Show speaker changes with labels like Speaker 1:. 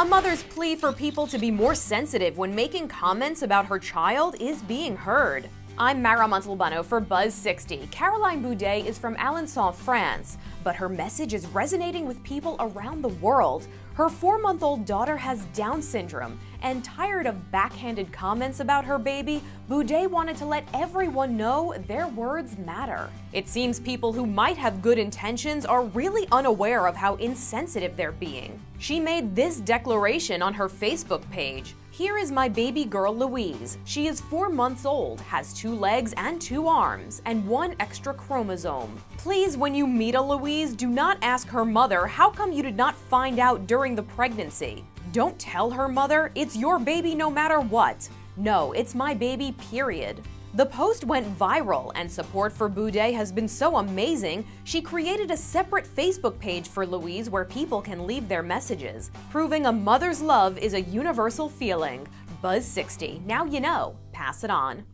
Speaker 1: A mother's plea for people to be more sensitive when making comments about her child is being heard. I'm Mara Montalbano for Buzz60. Caroline Boudet is from Alençon, France, but her message is resonating with people around the world. Her 4-month-old daughter has Down syndrome, and tired of backhanded comments about her baby, Boudet wanted to let everyone know their words matter. It seems people who might have good intentions are really unaware of how insensitive they're being. She made this declaration on her Facebook page. "Here is my baby girl Louise. She is 4 months old, has 2 legs and 2 arms, and 1 extra chromosome. Please, when you meet a Louise, do not ask her mother how come you did not find out during the pregnancy. Don't tell her mother it's your baby no matter what. No, it's my baby, period." The post went viral, and support for Boudet has been so amazing, she created a separate Facebook page for Louise where people can leave their messages, proving a mother's love is a universal feeling. Buzz60. Now you know. Pass it on.